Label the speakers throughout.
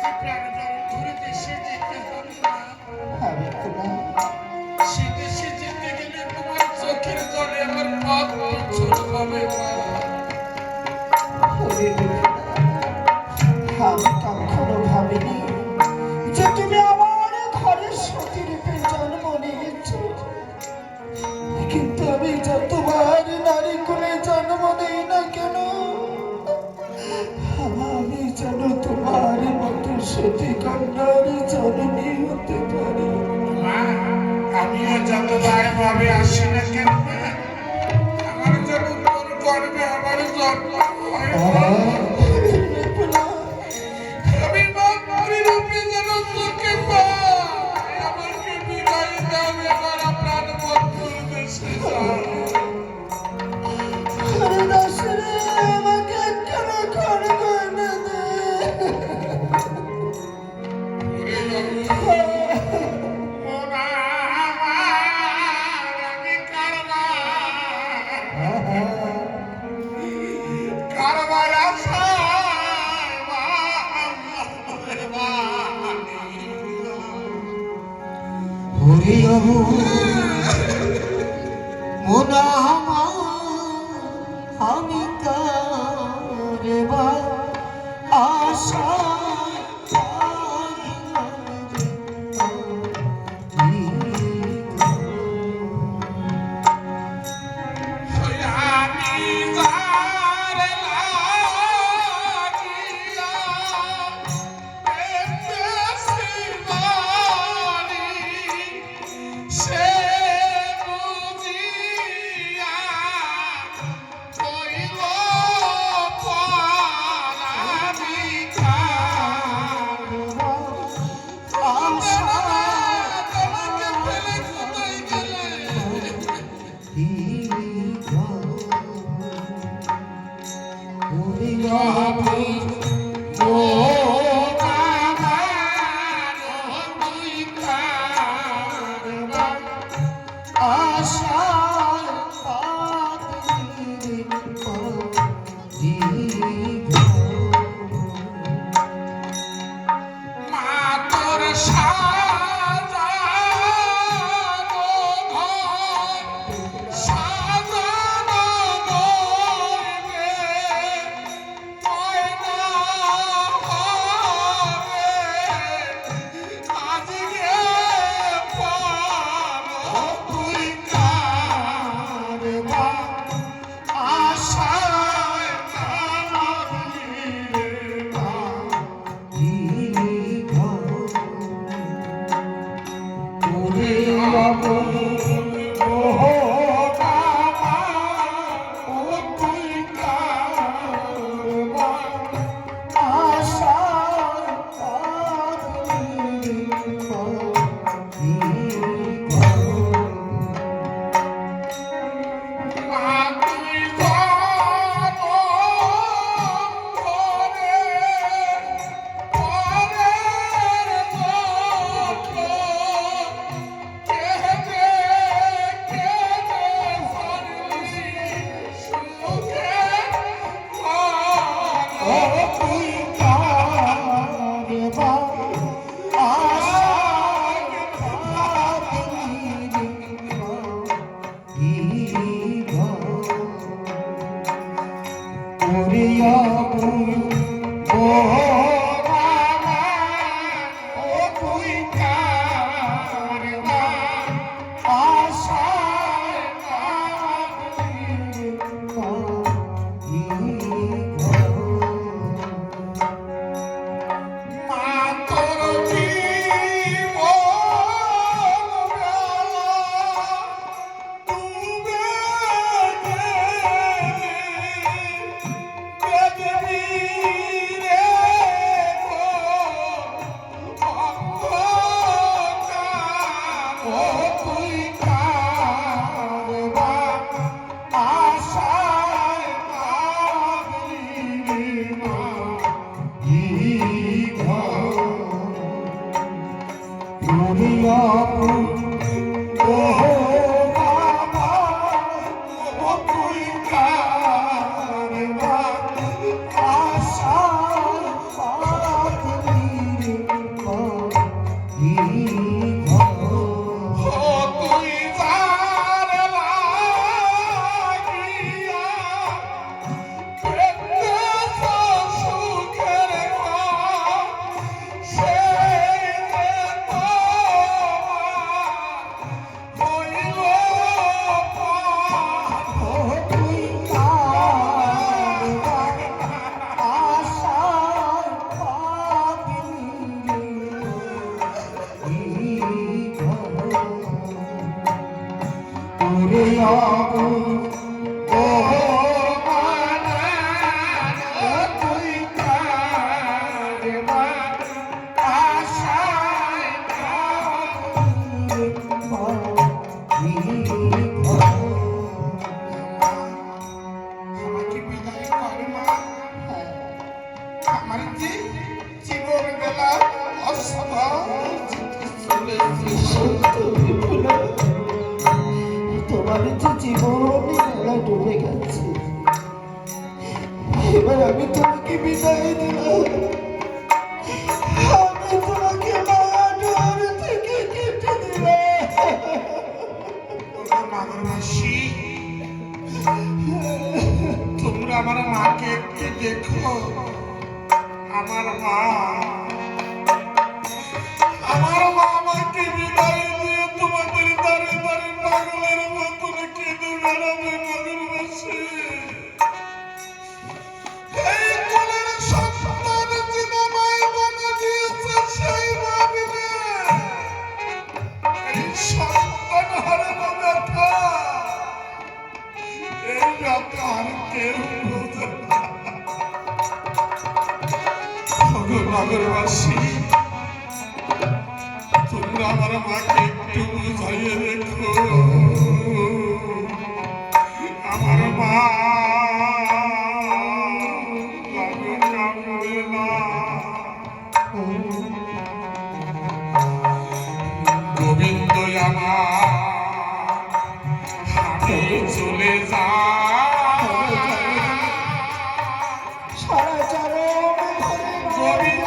Speaker 1: সে দেশে যেতে গেলে তোমার চোখের জলে আমার পথ পিছল হবে
Speaker 2: আমি কখনো ভাবিনি যে তুমি আমার ঘরের সতী রূপে জন্ম নিয়েছো, কিন্তু আমি যতবার নারী কুলে জন্ম নেই না কেন আমি যেন তোমার মতো সতী কন্যার জননী হতে পারি।
Speaker 1: আমিও যতবার ভাবে আসি না কেন আমার যেন তোর গর্বে আমার জন্ম হয়। আমি মাতৃরূপে যেন তোকে পাই, আমাকে বিদায় দাও, এবার প্রাণ বন্ধুর দেশে যাও।
Speaker 2: আমাকে একখানা ঘর করে দে। আমি কারবা আশা রে অবুঝ
Speaker 1: ও মানা তুই কার আশায় আমাকে বিদায় কর মা। আমার যে জীবন বেলা অসভ্য চলে
Speaker 2: তোমার যে জীবন মেলা ডুবে গেছে, এবার আমি তোমাকে বিদায় দিলাম। আমি তোমাকে মায়াডোর থেকে কেটে দিলাম।
Speaker 1: মাসি, তোমরা আমার মাকে একটু দেখো। আমার মা আমাকে বিদায় দিয়ে তোমাদের দাঁড়ে দাঁড়ে পাগলের মতন কেঁদে বেড়াবে মাগের মাসি। এই কোলের সন্তান যিনি মায় বানা দিয়েছে সেই ভাবিবে এই সন্তান হারানো ব্যথা, এই ব্যথা আর কেউ বোঝে না। নগরবাসী, তোমরা আমার মাকে একটু বুঝাইয়ে রেখো। আমার মা কাঁদবে না। গোবিন্দ আমার আমি চলে যা
Speaker 2: সারা চরম
Speaker 1: গোবিন্দ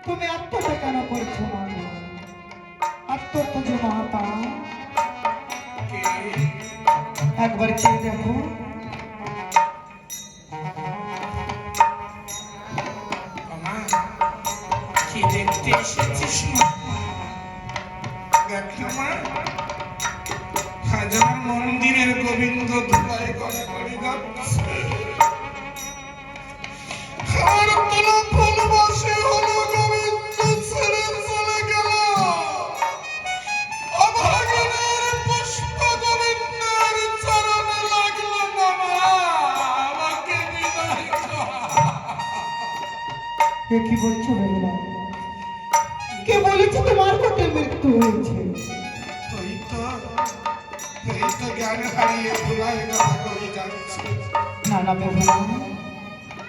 Speaker 2: তুমি আত্মহত্যা কেন করছো মা? আত্মহত্যা যে মহাপা, একবার চেয়ে দেখো।
Speaker 1: কি দেখতে এসেছিস? দেখ মা, হাজার মন্দিরের গোবিন্দ ধুলাই করে করে যাচ্ছে। আর তোরা ফুল বসে হলো গোবিন্দ ছেড়ে চলে গেল। অভাগিনীর পুষ্প গোবিন্দের চরণে লাগলো না মা, আমাকে বিদায় কর।
Speaker 2: এ কি বলছো বেলা? কে বলেছে তোমার কোটে মৃত্যু হয়েছে?
Speaker 1: এই তো জ্ঞান হারিয়ে ধুলাই কথা করে যাচ্ছে।
Speaker 2: না না বেলা,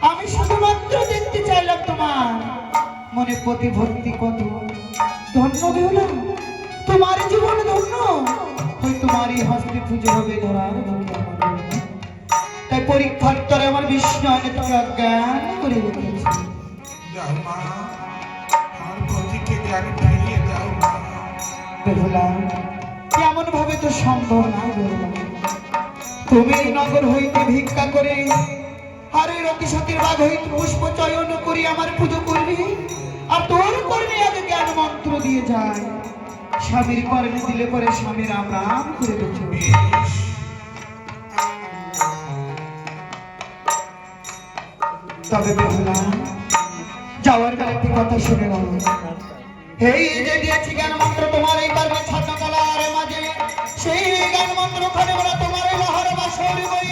Speaker 2: আমি শুধুমাত্র দেখতে চাইলাম তোমার মনে প্রতি ভক্তি কত। ধন্য বেহুলা, তোমার জীবন ধন্য ওই তোমারই হস্তে পুজো হবে ধরার মুখে আমার। তাই পরীক্ষার তরে আমার বিষ্ণু তোকে অজ্ঞান করে রেখেছি।
Speaker 1: যাও মা, আমার পতিকে জ্ঞান ফিরিয়ে দাও মা।
Speaker 2: বেহুলা, এমন ভাবে তো সম্ভব না বেহুলা। তুমি এই নগর হইতে ভিক্ষা করে আর ওই রতি সতীর বাঘ হইতে পুষ্প চয়ন করি আমার পুজো করবি, আর তোর কর্মে আগে জ্ঞান মন্ত্র দিয়ে যায়। স্বামীর কর্মে দিলে পরে স্বামী রাম রাম করে দেখো।
Speaker 1: বেশ,
Speaker 2: তবে বেহুলা, যাওয়ার বেলা একটি কথা শুনে নাও। এই যে দিয়েছি জ্ঞান মন্ত্র তোমার এই কর্মে ছাত্র কলার মাঝে, সেই জ্ঞান মন্ত্র খানে বলা তোমার এই লহর বাসর বই